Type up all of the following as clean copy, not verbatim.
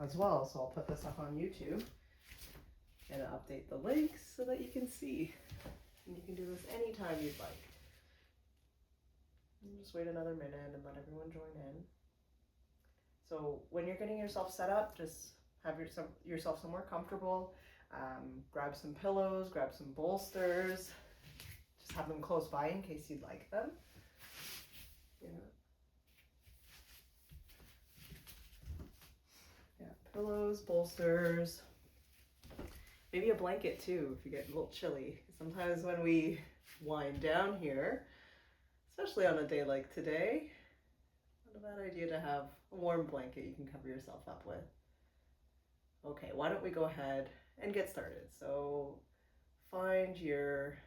as well. So I'll put this up on YouTube and update the links so that you can see. And you can do this anytime you'd like. And just wait another minute and let everyone join in. So when you're getting yourself set up, just have yourself somewhere comfortable. Grab some pillows, grab some bolsters. Just have them close by in case you'd like them. Yeah. Yeah, pillows, bolsters. Maybe a blanket too if you get a little chilly. Sometimes when we wind down here, especially on a day like today, not a bad idea to have a warm blanket you can cover yourself up with. Okay, why don't we go ahead and get started. So find your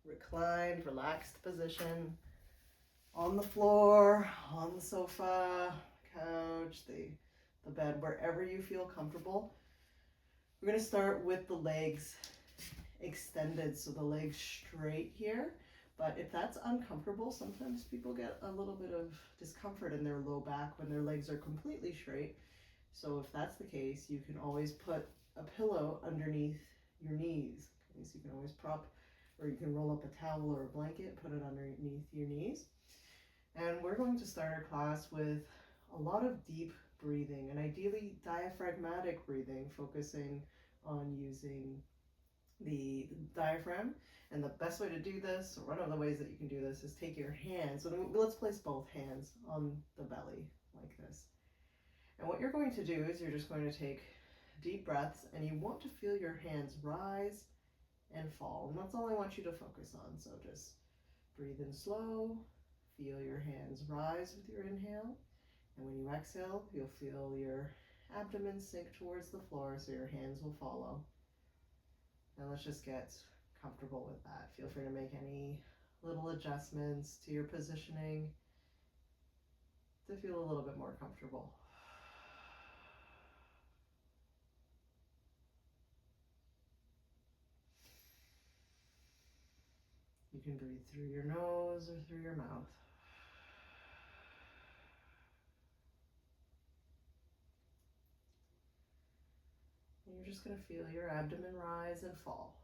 reclined, relaxed position on the floor, on the sofa, couch, the bed, wherever you feel comfortable. We're going to start with the legs extended, so the legs straight here. But if that's uncomfortable, sometimes people get a little bit of discomfort in their low back when their legs are completely straight. So if that's the case, you can always put a pillow underneath your knees. Okay, so you can always prop, or you can roll up a towel or a blanket, put it underneath your knees. And we're going to start our class with a lot of deep breathing, and ideally diaphragmatic breathing, focusing on using the diaphragm. And the best way to do this, or one of the ways that you can do this, is take your hands, so let's place both hands on the belly like this. And what you're going to do is you're just going to take deep breaths, and you want to feel your hands rise and fall. And that's all I want you to focus on. So just breathe in slow, feel your hands rise with your inhale. And when you exhale, you'll feel your abdomen sink towards the floor, so your hands will follow. And let's just get comfortable with that. Feel free to make any little adjustments to your positioning to feel a little bit more comfortable. You can breathe through your nose or through your mouth. And you're just going to feel your abdomen rise and fall.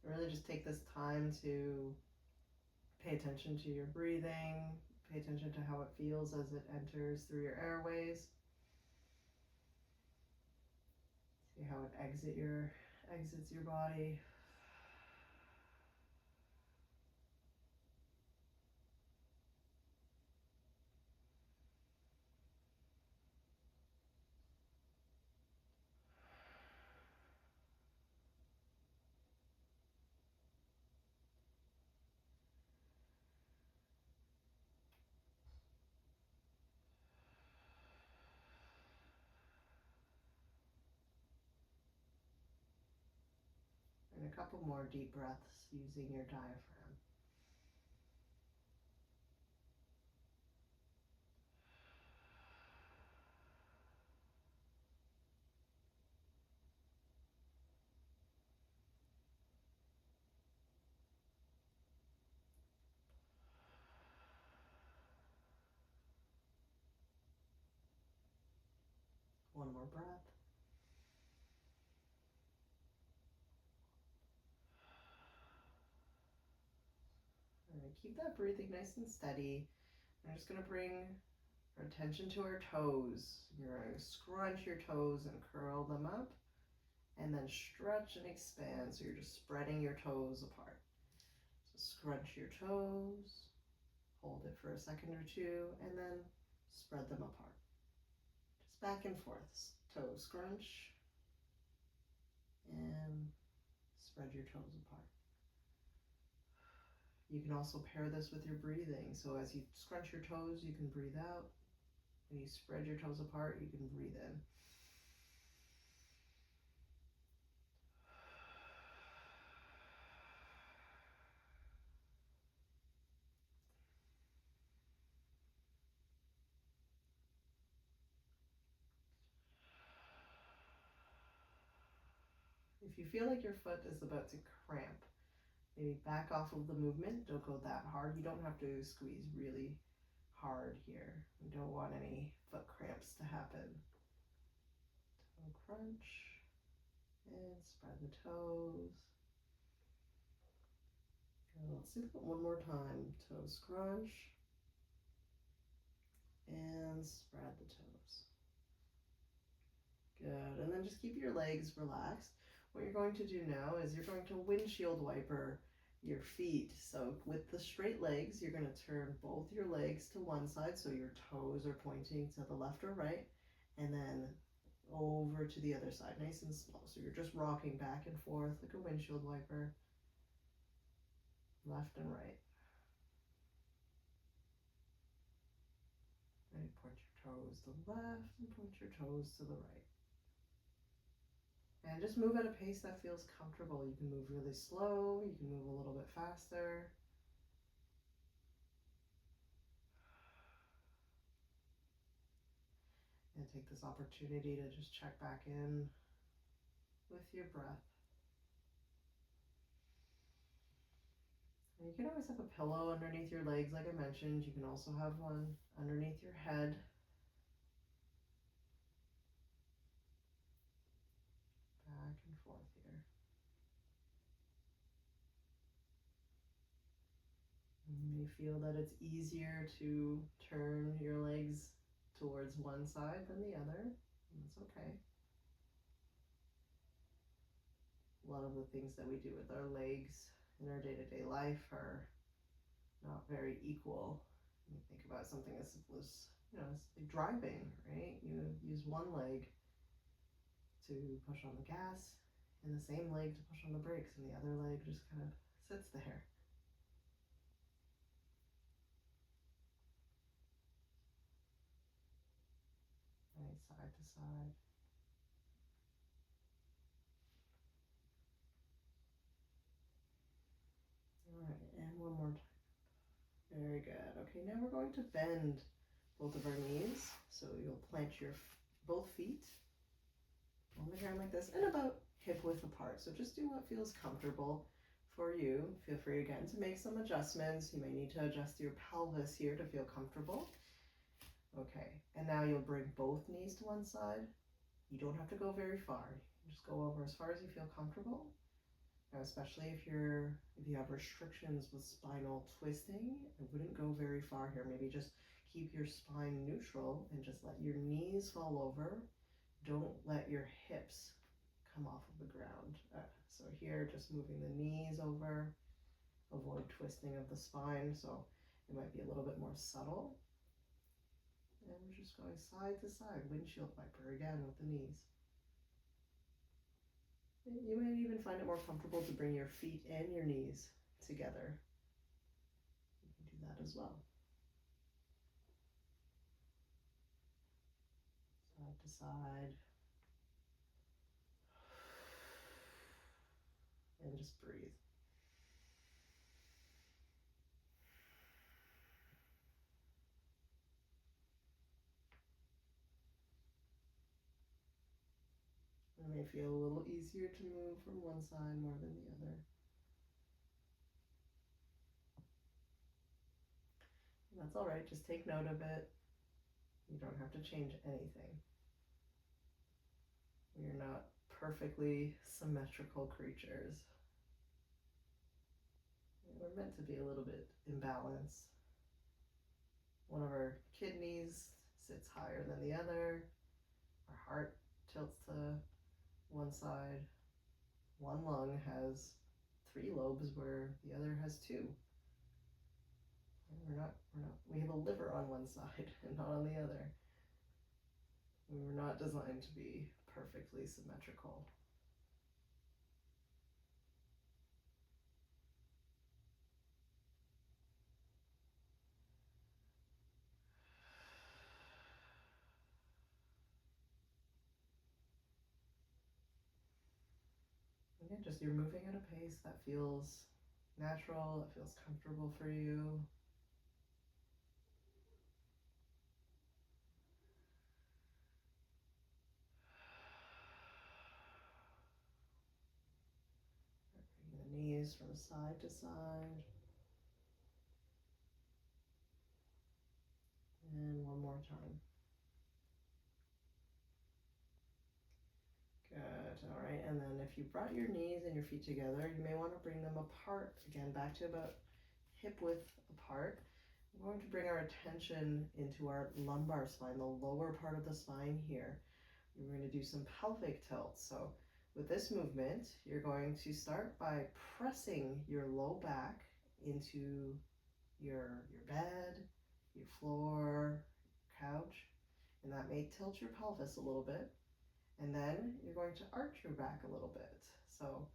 And really just take this time to pay attention to your breathing, pay attention to how it feels as it enters through your airways. See how it exits your body. And a couple more deep breaths using your diaphragm. One more breath. All right, keep that breathing nice and steady. I'm just going to bring our attention to our toes. You're going to scrunch your toes and curl them up, and then stretch and expand. So you're just spreading your toes apart. So scrunch your toes, hold it for a second or two, and then spread them apart. Just back and forth. Toe scrunch, and spread your toes apart. You can also pair this with your breathing. So as you scrunch your toes, you can breathe out. When you spread your toes apart, you can breathe in. If you feel like your foot is about to cramp, maybe back off of the movement. Don't go that hard. You don't have to squeeze really hard here. We don't want any foot cramps to happen. Toe crunch and spread the toes. And let's do that one more time. Toes crunch and spread the toes. Good. And then just keep your legs relaxed. What you're going to do now is you're going to windshield wiper your feet. So with the straight legs, you're going to turn both your legs to one side so your toes are pointing to the left or right, and then over to the other side, nice and slow. So you're just rocking back and forth like a windshield wiper, left and right. Right, point your toes to the left and point your toes to the right. And just move at a pace that feels comfortable. You can move really slow, you can move a little bit faster. And take this opportunity to just check back in with your breath. And you can always have a pillow underneath your legs, like I mentioned. You can also have one underneath your head. Back and forth here. You may feel that it's easier to turn your legs towards one side than the other, and that's okay. A lot of the things that we do with our legs in our day-to-day life are not very equal. You think about something as simple as, it's like driving, right? You use one leg to push on the gas and the same leg to push on the brakes, and the other leg just kind of sits there. Right, side to side. All right, and one more time. Very good. Okay, now we're going to bend both of our knees. So you'll plant your both feet on the ground like this and about hip width apart. So just do what feels comfortable for you. Feel free again to make some adjustments. You may need to adjust your pelvis here to feel comfortable. Okay, and now you'll bring both knees to one side. You don't have to go very far. You can just go over as far as you feel comfortable. Now, especially if you have restrictions with spinal twisting, I wouldn't go very far here. Maybe just keep your spine neutral and just let your knees fall over. Don't let your hips come off of the ground. So here, just moving the knees over, avoid twisting of the spine. So it might be a little bit more subtle. And we're just going side to side, windshield wiper again with the knees. You might even find it more comfortable to bring your feet and your knees together. You can do that as well. Side to side. And just breathe. It may feel a little easier to move from one side more than the other. And that's all right, just take note of it. You don't have to change anything. We are not perfectly symmetrical creatures. We're meant to be a little bit imbalanced. One of our kidneys sits higher than the other. Our heart tilts to one side. One lung has 3 lobes where the other has 2. And we have a liver on one side and not on the other. We were not designed to be perfectly symmetrical. Again, just you're moving at a pace that feels natural, it feels comfortable for you. knees from side to side. And one more time. Good. All right. And then if you brought your knees and your feet together, you may want to bring them apart. Again, back to about hip width apart. We're going to bring our attention into our lumbar spine, the lower part of the spine here. We're going to do some pelvic tilts. So with this movement, you're going to start by pressing your low back into your bed, your floor, couch, and that may tilt your pelvis a little bit. And then you're going to arch your back a little bit. So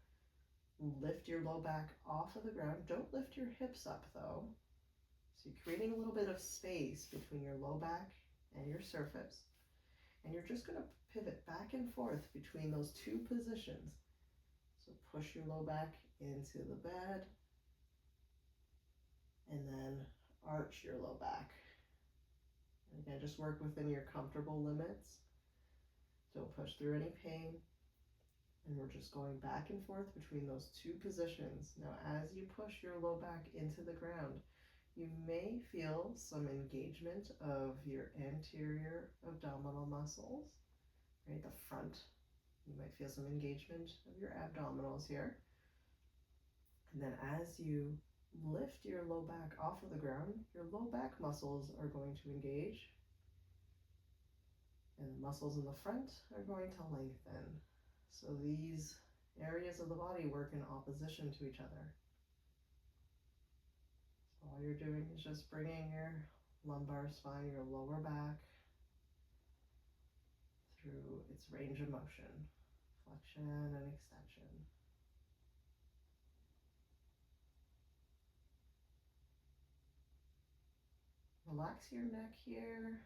lift your low back off of the ground. Don't lift your hips up though. So you're creating a little bit of space between your low back and your surface. And you're just going to pivot back and forth between those two positions. So push your low back into the bed and then arch your low back. And again, just work within your comfortable limits. Don't push through any pain. And we're just going back and forth between those two positions. Now, as you push your low back into the ground, you may feel some engagement of your anterior abdominal muscles, right? The front. You might feel some engagement of your abdominals here. And then as you lift your low back off of the ground, your low back muscles are going to engage. And the muscles in the front are going to lengthen. So these areas of the body work in opposition to each other. So all you're doing is just bringing your lumbar spine, your lower back, through its range of motion, flexion and extension. Relax your neck here.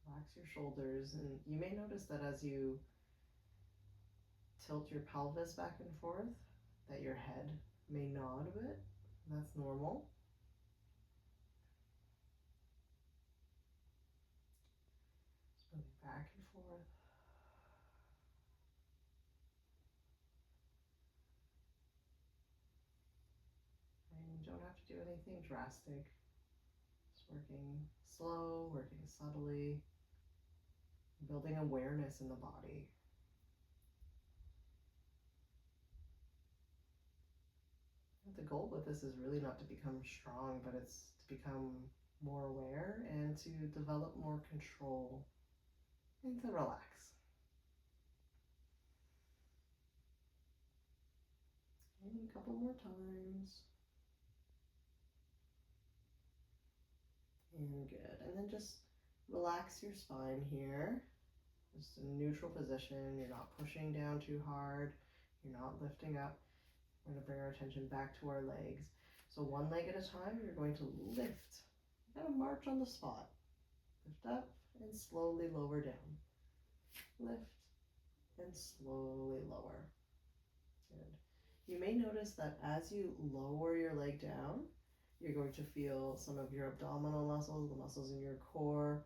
Relax your shoulders, and you may notice that as you tilt your pelvis back and forth, that your head may nod a bit. That's normal. Just moving back and forth. And you don't have to do anything drastic. Just working slow, working subtly, building awareness in the body. The goal with this is really not to become strong, but it's to become more aware and to develop more control and to relax. And a couple more times. And good. And then just relax your spine here. Just a neutral position. You're not pushing down too hard. You're not lifting up. We're going to bring our attention back to our legs. So one leg at a time, you're going to lift. You're going to march on the spot. Lift up and slowly lower down. Lift and slowly lower. Good. You may notice that as you lower your leg down, you're going to feel some of your abdominal muscles, the muscles in your core.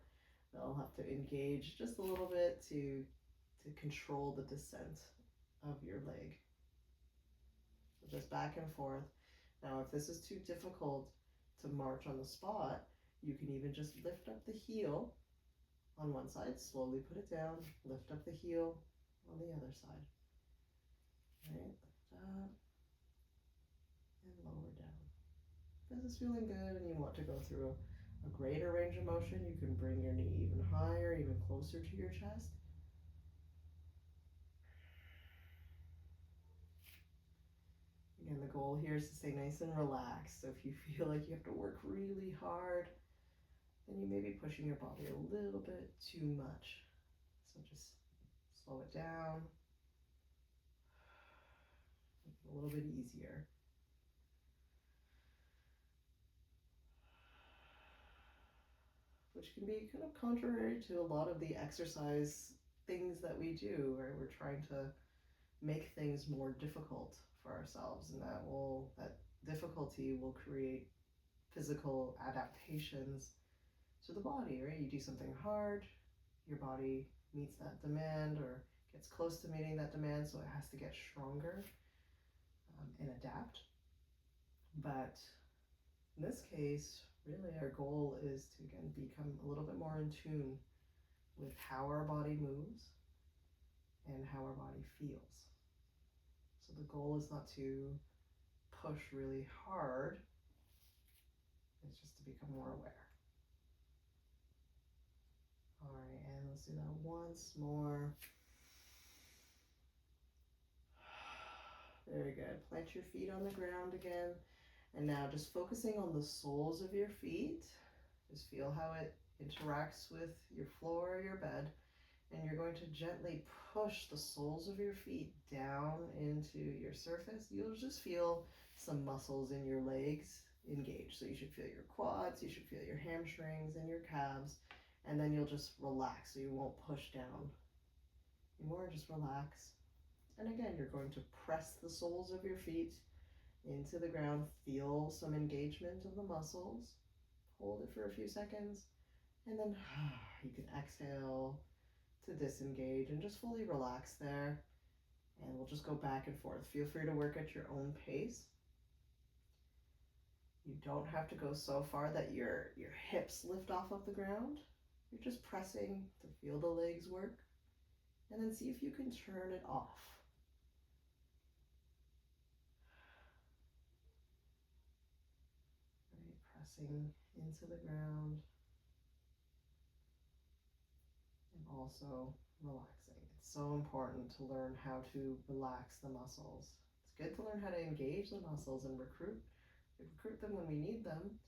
They'll have to engage just a little bit to control the descent of your leg. So just back and forth. Now, if this is too difficult to march on the spot, you can even just lift up the heel on one side, slowly put it down, lift up the heel on the other side. Right, lift up and lower down. If this is feeling good and you want to go through a greater range of motion, you can bring your knee even higher, even closer to your chest. Again, the goal here is to stay nice and relaxed. So if you feel like you have to work really hard, then you may be pushing your body a little bit too much. So just slow it down, make it a little bit easier. Which can be kind of contrary to a lot of the exercise things that we do, right? We're trying to make things more difficult for ourselves, and that difficulty will create physical adaptations to the body, right? You do something hard, your body meets that demand, or gets close to meeting that demand, so it has to get stronger and adapt. But in this case, really our goal is to, again, become a little bit more in tune with how our body moves and how our body feels. So the goal is not to push really hard, it's just to become more aware. All right, and let's do that once more. Very good. Plant your feet on the ground again. And now just focusing on the soles of your feet. Just feel how it interacts with your floor or your bed. And you're going to gently push the soles of your feet down into your surface. You'll just feel some muscles in your legs engage. So you should feel your quads, you should feel your hamstrings and your calves. And then you'll just relax, so you won't push down. You more just relax. And again, you're going to press the soles of your feet into the ground. Feel some engagement of the muscles. Hold it for a few seconds. And then you can exhale to disengage and just fully relax there. And we'll just go back and forth. Feel free to work at your own pace. You don't have to go so far that your hips lift off of the ground. You're just pressing to feel the legs work. And then see if you can turn it off. Right, pressing into the ground. And also relaxing. It's so important to learn how to relax the muscles. It's good to learn how to engage the muscles and recruit them when we need them,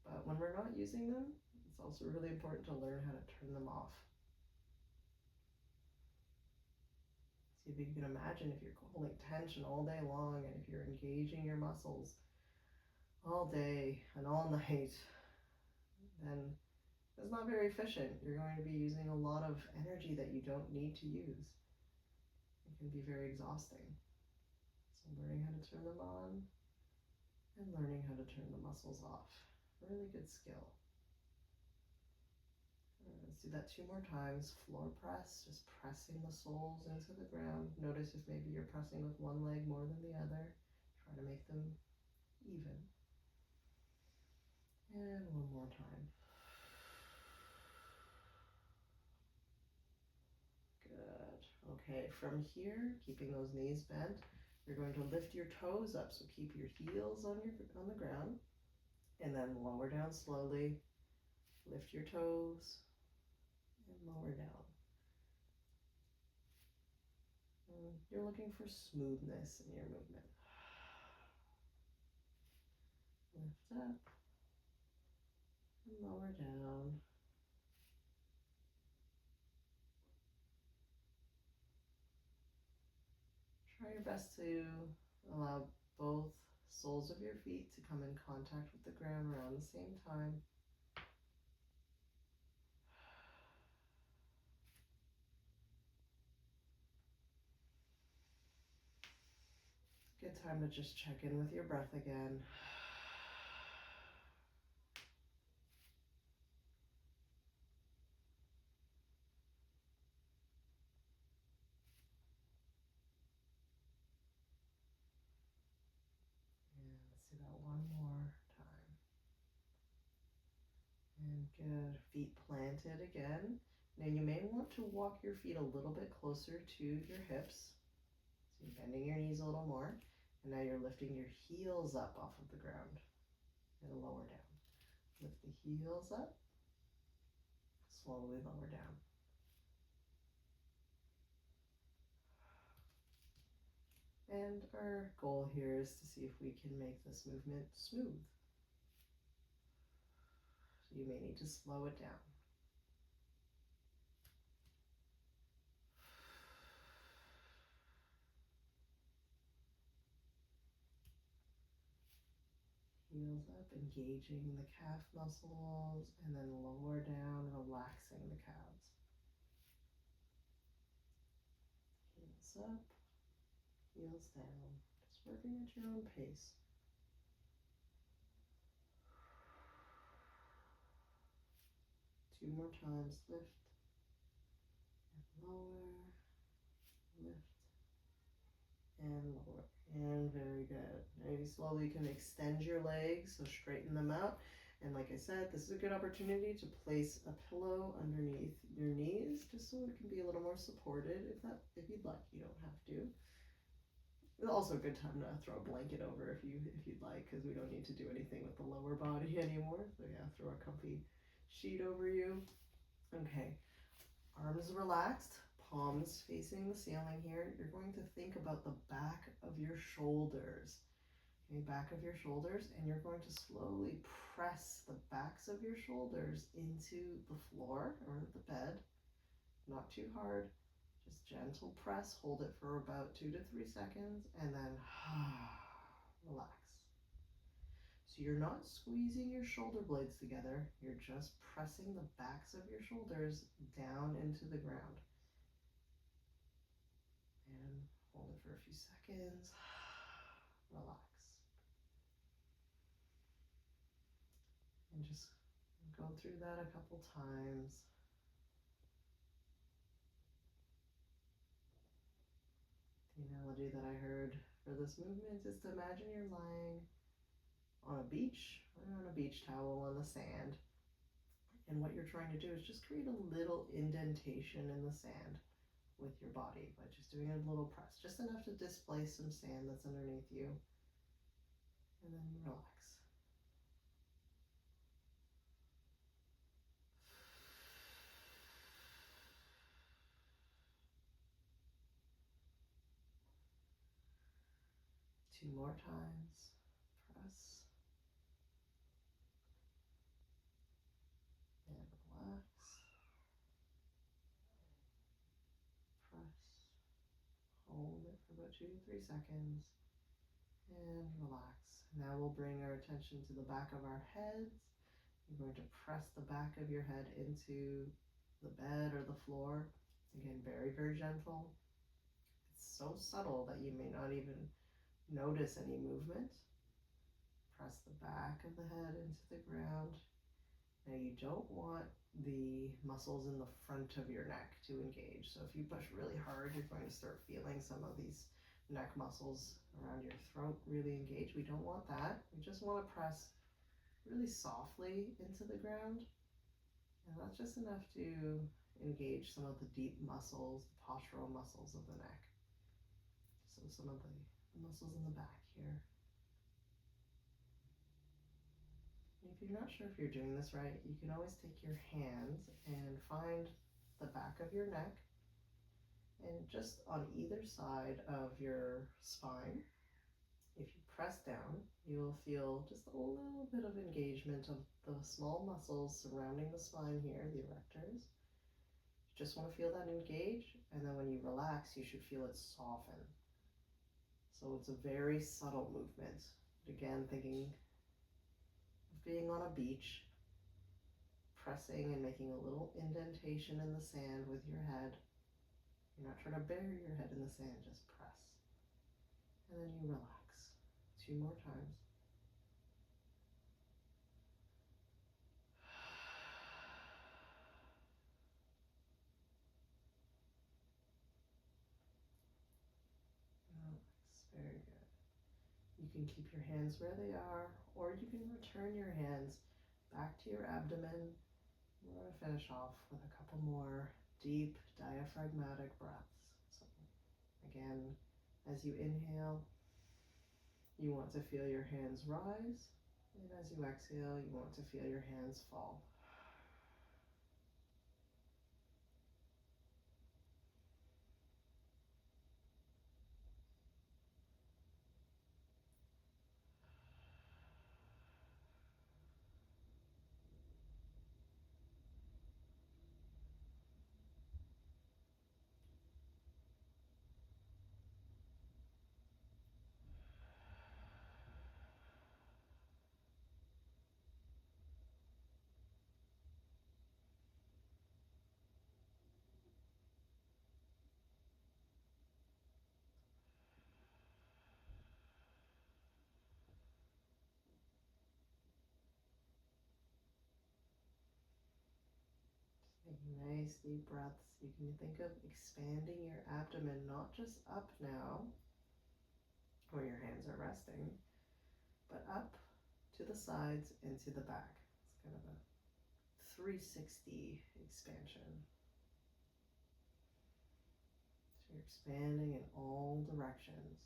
but when we're not using them, it's also really important to learn how to turn them off. See if you can imagine if you're holding tension all day long and if you're engaging your muscles all day and all night, then it's not very efficient. You're going to be using a lot of energy that you don't need to use. It can be very exhausting. So learning how to turn them on and learning how to turn the muscles off. Really good skill. Let's do that 2 more times. Floor press, just pressing the soles into the ground. Notice if maybe you're pressing with one leg more than the other. Try to make them even. And 1 more time. Good. Okay, from here, keeping those knees bent, you're going to lift your toes up. So keep your heels on the ground, and then lower down slowly. Lift your toes and lower down. And you're looking for smoothness in your movement. Lift up and lower down. Try your best to allow both soles of your feet to come in contact with the ground around the same time. Good time to just check in with your breath again. And let's do that 1 more time. And good. Feet planted again. Now you may want to walk your feet a little bit closer to your hips. So you're bending your knees a little more. And now you're lifting your heels up off of the ground and lower down. Lift the heels up, slowly lower down. And our goal here is to see if we can make this movement smooth. So you may need to slow it down. Heels up, engaging the calf muscles, and then lower down, relaxing the calves. Heels up, heels down, just working at your own pace. Two more times, lift and lower And very good. Now you slowly can extend your legs, so straighten them out. And like I said, this is a good opportunity to place a pillow underneath your knees, just so it can be a little more supported if you'd like. You don't have to. It's also a good time to throw a blanket over if you'd like, because we don't need to do anything with the lower body anymore. So yeah, throw a comfy sheet over you. Okay, arms relaxed, palms facing the ceiling here. You're going to think about the back of your shoulders. Okay, back of your shoulders, and you're going to slowly press the backs of your shoulders into the floor or the bed. Not too hard. Just gentle press, hold it for about 2 to 3 seconds, and then relax. So you're not squeezing your shoulder blades together, you're just pressing the backs of your shoulders down into the ground. And hold it for a few seconds, relax. And just go through that a couple times. The analogy that I heard for this movement is to imagine you're lying on a beach or on a beach towel on the sand. And what you're trying to do is just create a little indentation in the sand with your body by just doing a little press, just enough to displace some sand that's underneath you. And then you relax. Two more times. Press. And relax. Press. Hold it for about 2 to 3 seconds. And relax. Now we'll bring our attention to the back of our heads. You're going to press the back of your head into the bed or the floor. Again, very, very gentle. It's so subtle that you may not even notice any movement. Press the back of the head into the ground. Now you don't want the muscles in the front of your neck to engage. So if you push really hard, you're going to start feeling some of these neck muscles around your throat really engage. We don't want that. We just want to press really softly into the ground. And that's just enough to engage some of the deep muscles, the postural muscles of the neck. So some of the muscles in the back here. If you're not sure if you're doing this right, you can always take your hands and find the back of your neck, and just on either side of your spine, if you press down, you'll feel just a little bit of engagement of the small muscles surrounding the spine here, the erectors. You just want to feel that engage, and then when you relax, you should feel it soften. So it's a very subtle movement. Again, thinking of being on a beach, pressing and making a little indentation in the sand with your head. You're not trying to bury your head in the sand, just press. And then you relax. 2 more times. Relax. Very good. You can keep your hands where they are, or you can return your hands back to your abdomen. We're going to finish off with a couple more deep diaphragmatic breaths. So again, as you inhale, you want to feel your hands rise, and as you exhale, you want to feel your hands fall. Taking nice deep breaths. You can think of expanding your abdomen, not just up now, where your hands are resting, but up to the sides and to the back. It's kind of a 360 expansion. So you're expanding in all directions.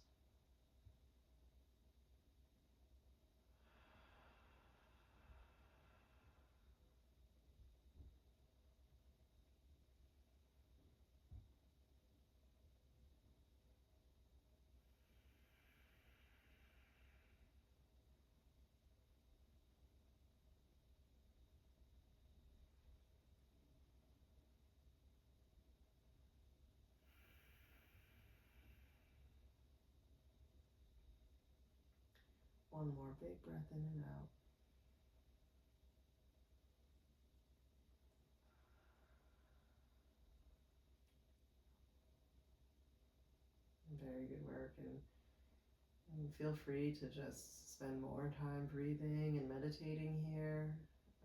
One more big breath in and out. Very good work, and feel free to just spend more time breathing and meditating here.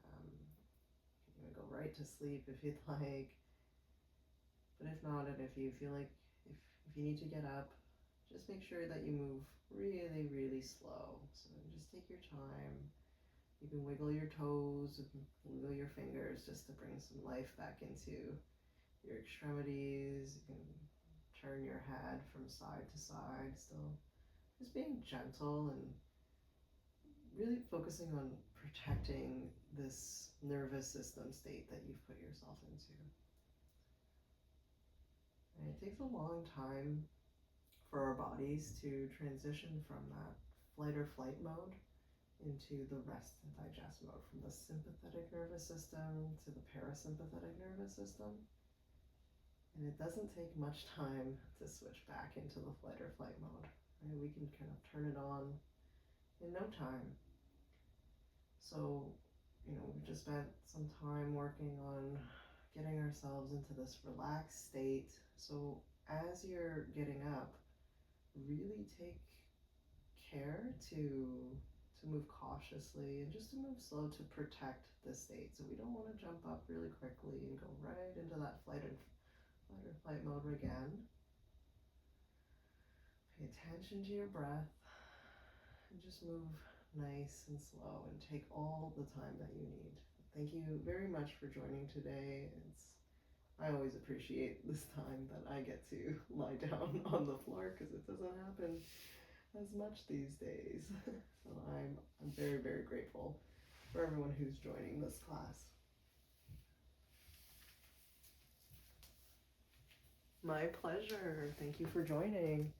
You can even go right to sleep if you'd like. But if not, and if you feel like if you need to get up, just make sure that you move really, really slow. So just take your time. You can wiggle your toes, wiggle your fingers just to bring some life back into your extremities. You can turn your head from side to side, still just being gentle and really focusing on protecting this nervous system state that you've put yourself into. And it takes a long time for our bodies to transition from that flight or flight mode into the rest and digest mode, from the sympathetic nervous system to the parasympathetic nervous system. And it doesn't take much time to switch back into the flight or flight mode. Right? We can kind of turn it on in no time. So, we've just spent some time working on getting ourselves into this relaxed state. So as you're getting up, really take care to move cautiously and just to move slow to protect the state. So we don't want to jump up really quickly and go right into that flight or flight mode again. Pay attention to your breath and just move nice and slow and take all the time that you need. Thank you very much for joining today. I always appreciate this time that I get to lie down on the floor because it doesn't happen as much these days. So I'm very, very grateful for everyone who's joining this class. My pleasure. Thank you for joining.